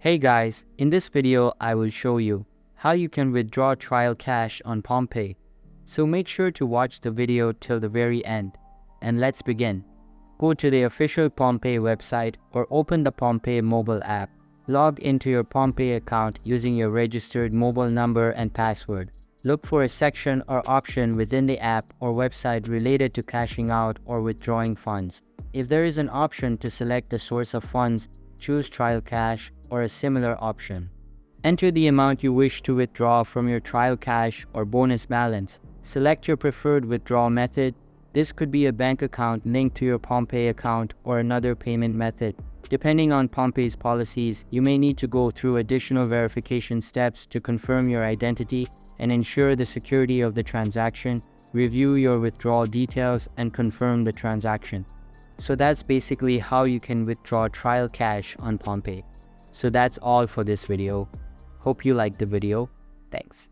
Hey guys, in this video I will show you how you can withdraw trial cash on Palmpay. So make sure to watch the video till the very end. And let's begin. Go to the official Palmpay website or open the Palmpay mobile app. Log into your Palmpay account using your registered mobile number and password. Look for a section or option within the app or website related to cashing out or withdrawing funds. If there is an option to select the source of funds, choose trial cash or a similar option. Enter the amount you wish to withdraw from your trial cash or bonus balance. Select your preferred withdrawal method. This could be a bank account linked to your Palmpay account or another payment method. Depending on Palmpay's policies, you may need to go through additional verification steps to confirm your identity and ensure the security of the transaction. Review your withdrawal details and confirm the transaction. So that's basically how you can withdraw trial cash on Palmpay. So that's all for this video. Hope you liked the video. Thanks.